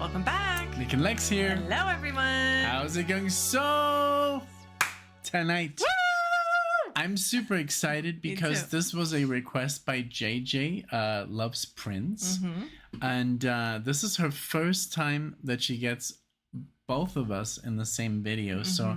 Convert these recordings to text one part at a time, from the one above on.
Welcome back. NicknLex here. Hello, everyone. How's it going? So, tonight, I'm super excited because this was a request by JJLOVESPRINCE. And this is her first time that she gets both of us in the same video. So,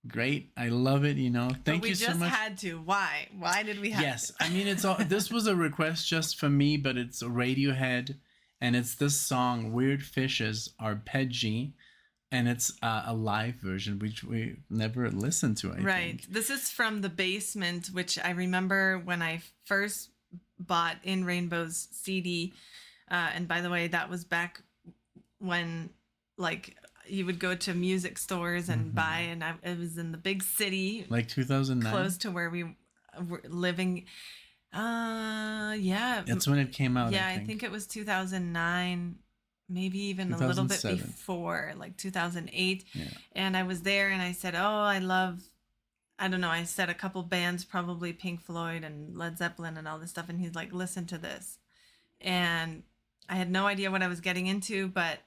great. I love it, you know. Thank you so much. We just had to. Why? Why did we have to? Yes. I mean, it's all, this was a request just for me, but it's a Radiohead. And it's this song, Weird Fishes, Arpeggi. And it's a live version, which we never listened to, I think. This is from The Basement, which I remember when I first bought In Rainbow's CD. And by the way, that was back when, like, you would go to music stores and buy, and it was in the big city. Like 2009? Close to where we were living. Yeah. That's when it came out, Yeah, I think it was 2009, maybe even a little bit before, like 2008. Yeah. And I was there and I said, I don't know, I said a couple bands, probably Pink Floyd and Led Zeppelin and all this stuff. And he's like, listen to this. And I had no idea what I was getting into, but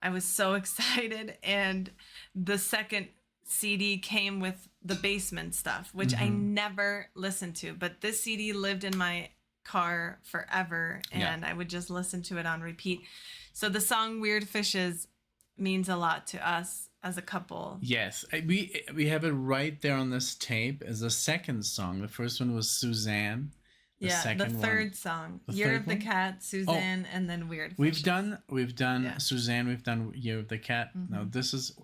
I was so excited. And the second CD came with The Basement stuff, which I never listened to, but this CD lived in my car forever, and I would just listen to it on repeat. So the song Weird Fishes means a lot to us as a couple. Yes, we have it right there on this tape as a second song. The first one was Suzanne. The third song, Year of the Cat, Suzanne, and then Weird Fishes. We've done Suzanne, we've done Year of the Cat. Now this is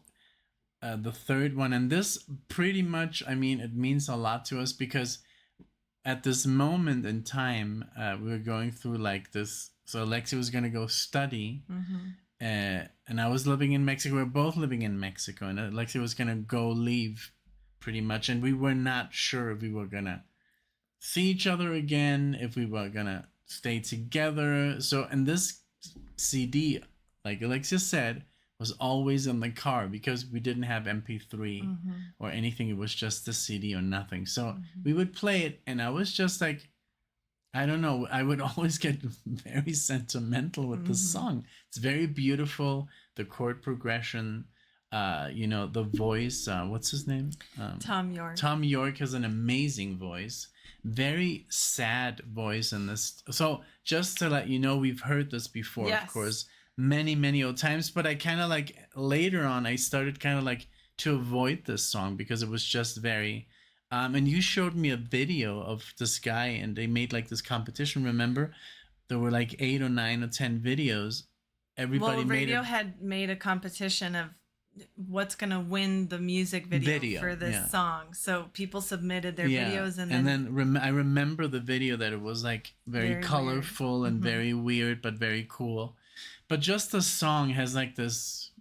the third one, and this pretty much, I mean, it means a lot to us because at this moment in time, we were going through like this. So Alexia was going to go study, and I was living in Mexico. We were both living in Mexico, and Alexia was going to go leave pretty much, and we were not sure if we were going to see each other again, if we were going to stay together. So, and this CD, like Alexia said, was always in the car because we didn't have MP3 or anything. It was just the CD or nothing. So we would play it, and I was just like, I don't know, I would always get very sentimental with the song. It's very beautiful. The chord progression, you know, the voice, what's his name? Tom York. Tom York has an amazing voice. Very sad voice in this. So just to let you know, we've heard this before, of course, many old times, but I kind of like later on I started kind of like to avoid this song because it was just very and you showed me a video of this guy, and they made like this competition. Remember, there were like 8 or 9 or 10 videos. Everybody Radiohead made a competition of what's gonna win the music video for this song. So people submitted their videos, and then I remember the video that it was like very colorful and very weird, but very cool. But just the song has like this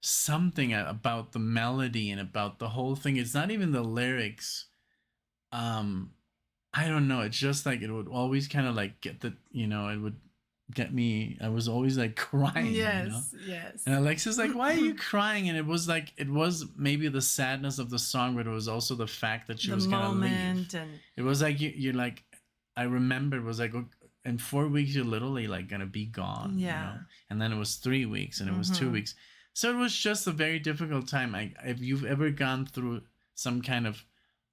something about the melody and about the whole thing. It's not even the lyrics. I don't know. It's just like it would always kind of like get the, you know, it would get me. I was always like crying. Yes. And Alexia's like, why are you crying? And it was like, it was maybe the sadness of the song, but it was also the fact that she was going to leave. And it was like, you're like, I remember it was like, in 4 weeks, you're literally like going to be gone. You know? And then it was 3 weeks, and it was 2 weeks. So it was just a very difficult time. If you've ever gone through some kind of,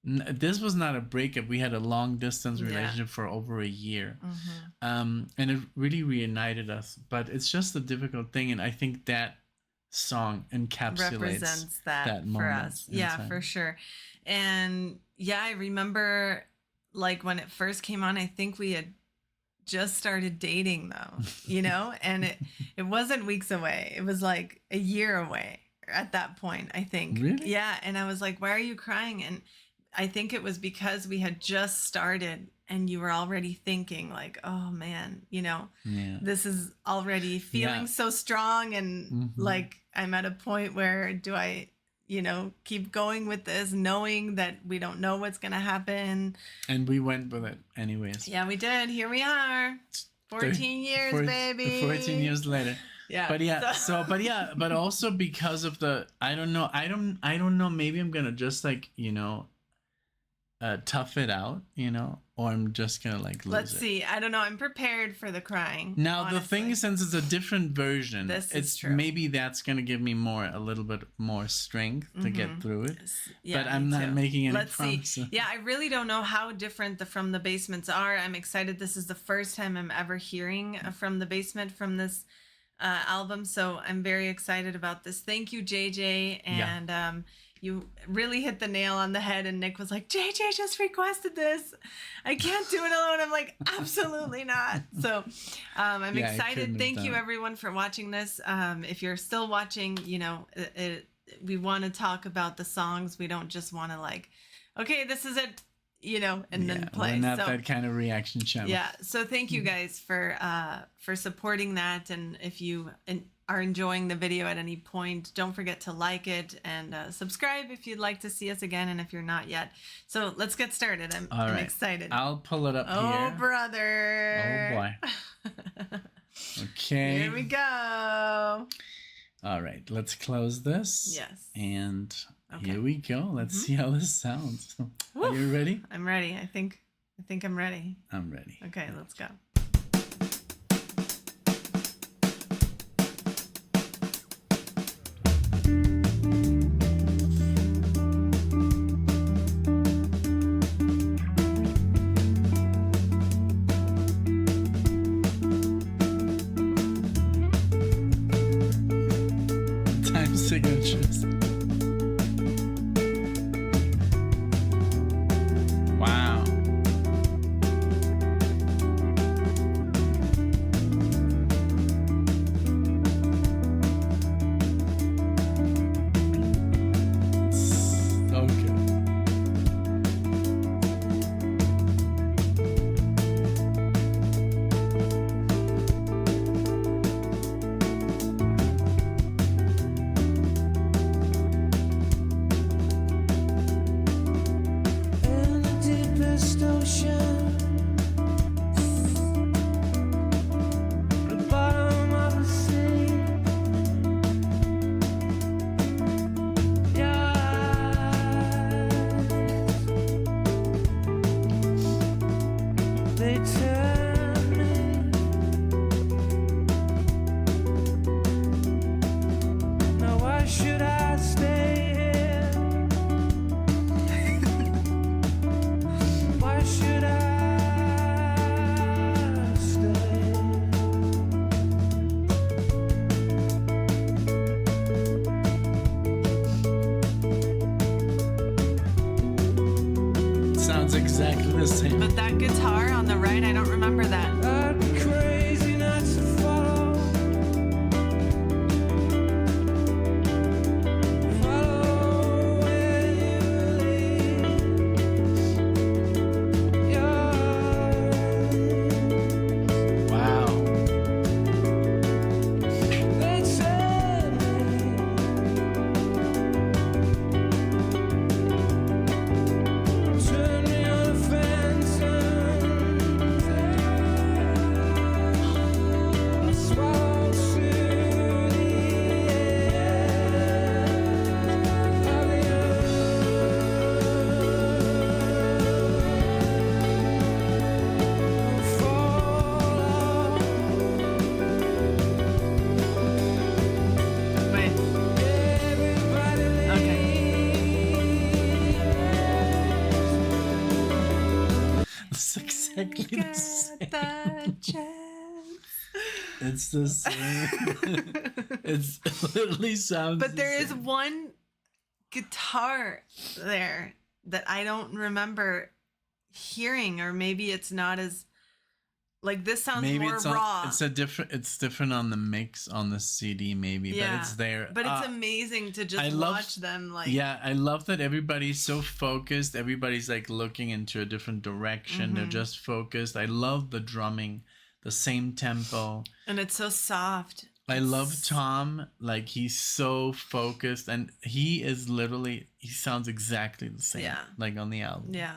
this was not a breakup. We had a long distance relationship for over a year. And it really reunited us. But it's just a difficult thing. And I think that song represents that moment for us. Yeah, for sure. And I remember like when it first came on, I think we had just started dating though, you know, and it wasn't weeks away. It was like a year away at that point, I think. Really? Yeah. And I was like, why are you crying? And I think it was because we had just started and you were already thinking like, oh man, you know, this is already feeling so strong. And like, I'm at a point where do I, you know, keep going with this, knowing that we don't know what's going to happen. And we went with it anyways. Yeah, we did. Here we are. 14 years, baby. 14 years later. Yeah. But but also because of the, I don't know. Maybe I'm going to just like, you know, tough it out, or I'm just gonna like lose Let's it. see. I don't know. I'm prepared for the crying. Now honestly. the thing is, since it's a different version, It's true. maybe that's gonna give me a little bit more strength to get through it. Yeah, but I'm not making any Let's promises. see. Yeah, I really don't know how different the From the Basements are. I'm excited. This is the first time I'm ever hearing From the Basement from this album, so I'm very excited about this. Thank you, JJ, and you really hit the nail on the head. And Nick was like, JJ just requested this. I can't do it alone. I'm like, absolutely not. So I'm excited. Thank you, everyone, for watching this. If you're still watching, we want to talk about the songs. We don't just want to like, okay, this is it, and then play. We're not that kind of reaction channel. Yeah. So thank you guys for supporting that. And if you are enjoying the video at any point, don't forget to like it and subscribe if you'd like to see us again, and if you're not yet. So let's get started. I'm excited. I'll pull it up here. Oh, brother. Oh, boy. Okay. Here we go. All right. Let's close this. Yes. And here we go. Let's see how this sounds. Are you ready? I'm ready. I think I'm ready. I'm ready. Okay, let's go. Time signatures. Wow. So good. In the deepest ocean, the bottom of the sea, your eyes, they turn me. Now why should I stay here? Why should I stay? Sounds exactly the same. But that guitar on the right, I don't remember that. I'd be crazy not to follow. Follow where you lead. Your Wow. they turn me. Turn me on a phantom. I swallow through the air of the earth. Fall off. Wait. Everybody Okay. It's exactly the Get same. the chance. It's the same. It literally sounds But the there is same. one guitar there that I don't remember hearing, or maybe it's not as like this sounds Maybe more it's raw. it's different on the mix on the CD maybe, but it's there. But it's amazing to just I love- watch them like Yeah, I love that everybody's so focused. Everybody's like looking into a different direction. They're just focused. I love the drumming, the same tempo. and it's so soft. I love Tom. Like he's so focused, and he sounds exactly the same. Yeah. Like on the album. Yeah.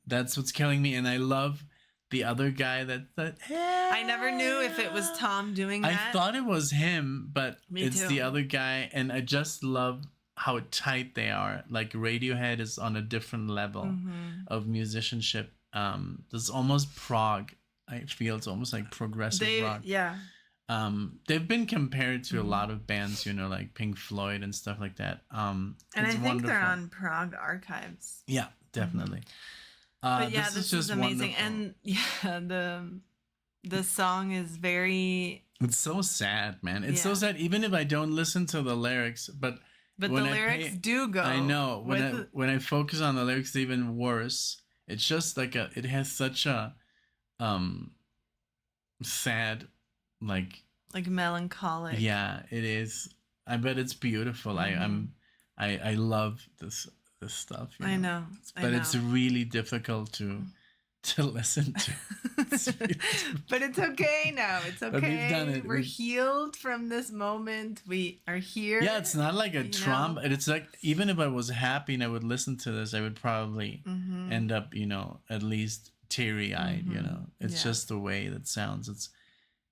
That's what's killing me, and I love the other guy that I never knew if it was Tom doing that. I thought it was him, but Me it's too. the other guy, and I just love how tight they are. Like Radiohead is on a different level of musicianship. This is almost prog. I feel it's almost like progressive rock. Yeah. They've been compared to a lot of bands, you know, like Pink Floyd and stuff like that. And I think wonderful. they're on Prog Archives. Yeah, definitely. But yeah, this is amazing. Wonderful. And yeah, the song is very... It's so sad, man. It's so sad, even if I don't listen to the lyrics, but the lyrics do go. I know. When I focus on the lyrics, it's even worse. It's just like it has such a sad, like melancholic. Yeah, it is. I bet it's beautiful. I love this stuff. I know. But it's really difficult to listen to. But it's okay now. It's okay. But we've done it. We're healed from this moment. We are here. Yeah, it's not like a trauma. It's like, even if I was happy and I would listen to this, I would probably end up, you know, at least teary-eyed. You know, it's just the way that sounds.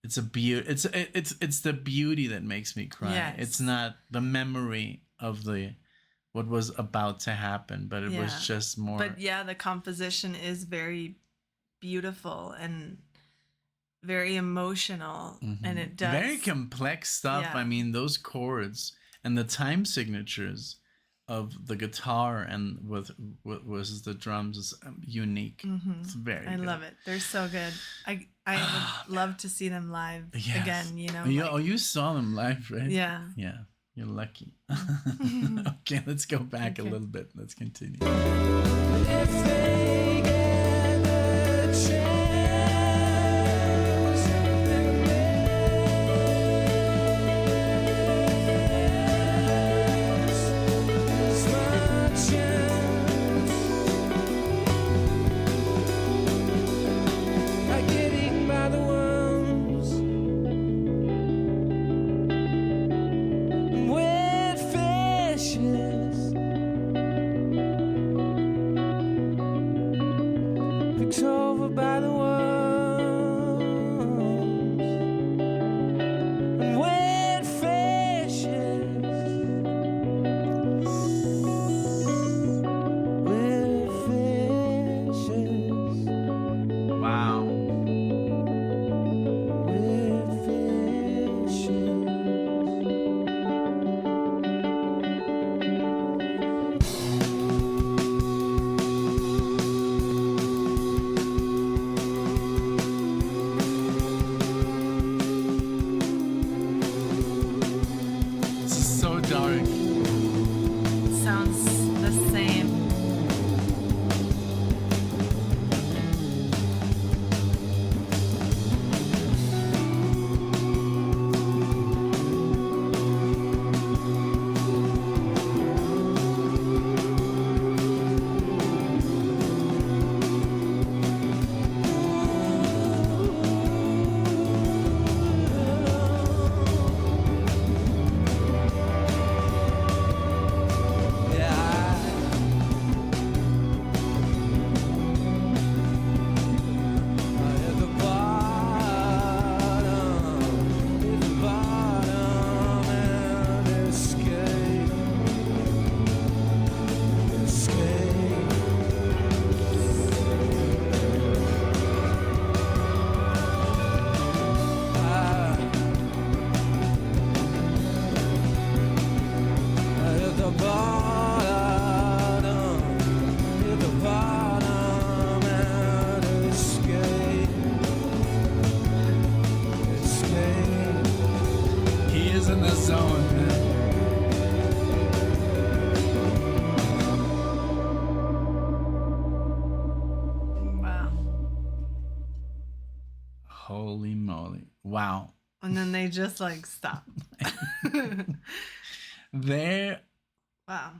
It's a beauty. It's the beauty that makes me cry. Yes. It's not the memory of what was about to happen, but it was just more. But yeah, the composition is very beautiful and very emotional, and it does very complex stuff. I mean, those chords and the time signatures of the guitar and with was the drums is unique. It's very. I love it. They're so good. I would love to see them live again. You know. You saw them live, right? Yeah. Yeah. You're lucky. Okay, let's go back a little bit. Let's continue. If they get a chance, then there's my chance. I get eaten by the worms. With fishes, picked over by the worms, and with fishes, with fishes, Wow. with fishes. This is so dark. Sounds the same. He is in the zone, man. Wow. Holy moly. Wow. And then they just like stop. They're Wow.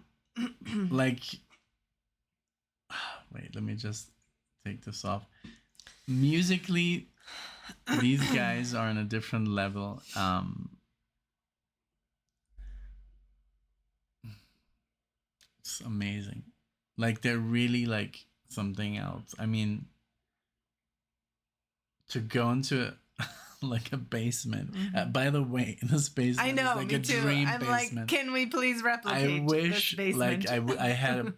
like, wait, let me just take this off. Musically, these guys are on a different level. It's amazing. Like, they're really like something else. I mean, to go into like a basement. By the way, this basement I know, is like me a too. dream I'm basement. like, can we please replicate I wish this basement? I had a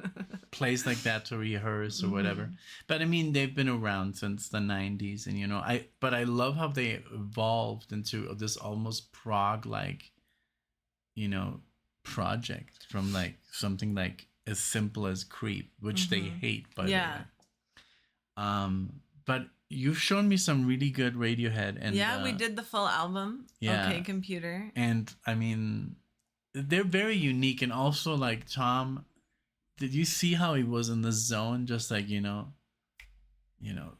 place like that to rehearse or whatever. But I mean, they've been around since the 90s, and I love how they evolved into this almost prog like, project from like something like as simple as Creep, which they hate, by the way. But you've shown me some really good Radiohead, and we did the full album. Yeah. Okay, Computer. And I mean, they're very unique. And also, like, Tom, did you see how he was in the zone, just like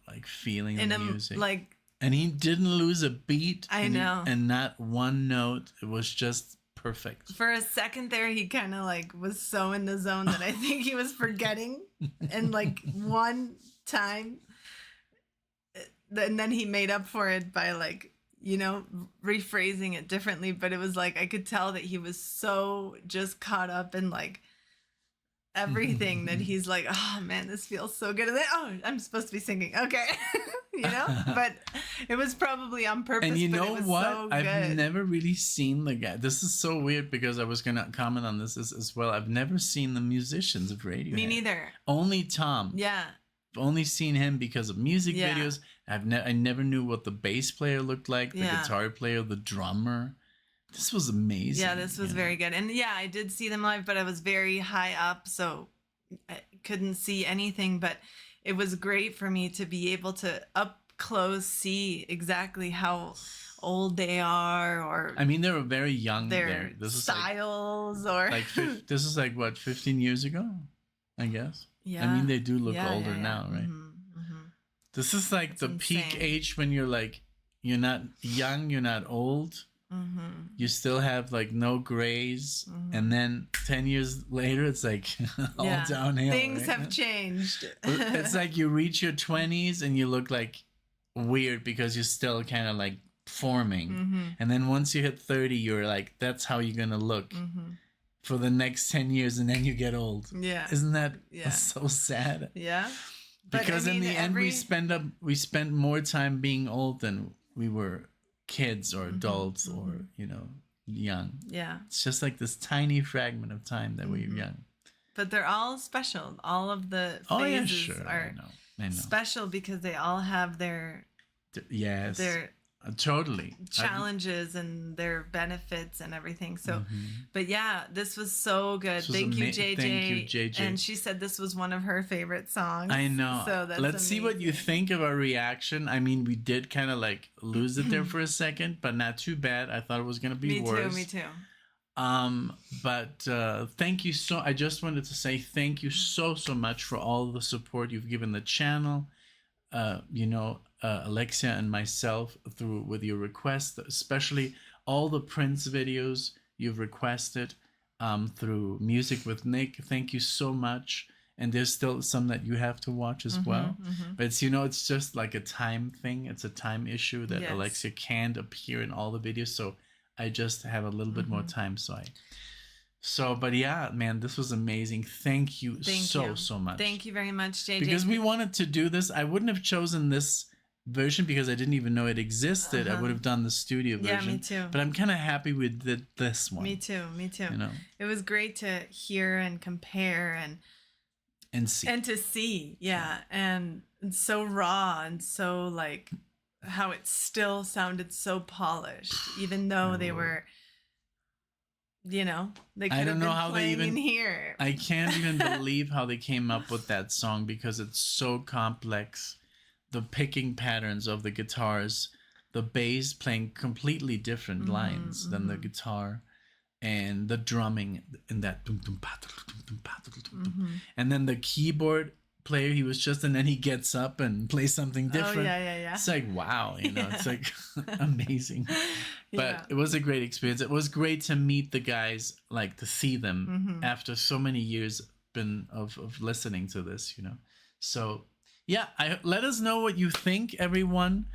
like feeling the music, like, and he didn't lose a beat. I know. And not one note. It was just perfect. For a second there, he kind of like was so in the zone that I think he was forgetting. And like one time, and then he made up for it by like, rephrasing it differently. But it was like, I could tell that he was so just caught up in like everything that he's like, oh man, this feels so good. And then, oh, I'm supposed to be singing. Okay. But it was probably on purpose. And you but know it was what? So good. I've never really seen the guy. This is so weird because I was going to comment on this as well. I've never seen the musicians of Radiohead. Me neither. Only Tom. Yeah. I've only seen him because of music videos. I never knew what the bass player looked like, the guitar player, the drummer. This was amazing. Yeah, this was very good. And yeah, I did see them live, but I was very high up, so I couldn't see anything. But it was great for me to be able to up close see exactly how old they are, or I mean, they were very young. Their This styles, is like this is like what, 15 years ago, I guess. Yeah. I mean, they do look older now, right? This is like the peak insane. age when you're like, you're not young, you're not old. You still have like no grays, and then 10 years later it's like all downhill. Things right? have changed. It's like you reach your 20s and you look like weird because you're still kind of like forming, and then once you hit 30 you're like, that's how you're gonna look for the next 10 years, and then you get old. Isn't that so sad? Because in the end we spend more time being old than we were kids or adults or young. It's just like this tiny fragment of time that we were young. But they're all special. All of the phases are I know. special because they all have their totally challenges and their benefits and everything. So but yeah, this was so good. Thank you, JJ. Thank you, JJ. And she said this was one of her favorite songs. I know. So that's Let's see what you think of our reaction. I mean, we did kind of like lose it there for a second, but not too bad. I thought it was going to be worse. Me too. But thank you I just wanted to say thank you so much for all the support you've given the channel. Alexia and myself with your requests, especially all the Prince videos you've requested through Music with Nick. Thank you so much. And there's still some that you have to watch as well. But it's just like a time thing. It's a time issue that Alexia can't appear in all the videos. So I just have a little bit more time. But yeah, man, this was amazing. Thank you so much. Thank you very much, JJ. Because we wanted to do this. I wouldn't have chosen this version because I didn't even know it existed. I would have done the studio version. Yeah, me too. But I'm kind of happy we did this one. Me too. It was great to hear and compare and see. And to see, and so raw and so like how it still sounded so polished, even though they were, they could have been playing in here. I can't even believe how they came up with that song because it's so complex. The picking patterns of the guitars, the bass playing completely different lines than the guitar, and the drumming in that and then the keyboard player, he was just, and then he gets up and plays something different. It's like, wow, it's like amazing. But it was a great experience. It was great to meet the guys, like to see them after so many years of listening to this, So yeah, let us know what you think, everyone.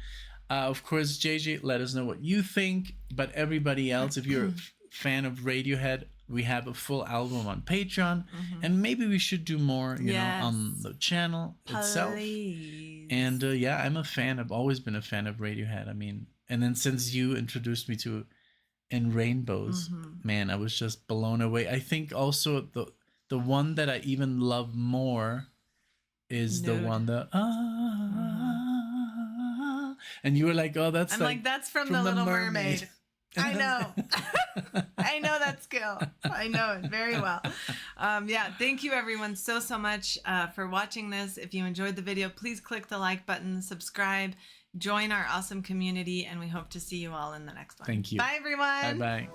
Of course, JJ, let us know what you think. But everybody else, if you're a fan of Radiohead, we have a full album on Patreon. And maybe we should do more, on the channel itself. And I'm a fan. I've always been a fan of Radiohead. I mean, And then since you introduced me to In Rainbows, man, I was just blown away. I think also the one that I even love more is Nude. the one that and you were like, oh, that's I'm like, that's from the Little Mermaid. I know. I know that skill. I know it very well. Yeah, thank you everyone so much for watching this. If you enjoyed the video, please click the like button, subscribe, join our awesome community, and we hope to see you all in the next one. Thank you. Bye, everyone. Bye-bye.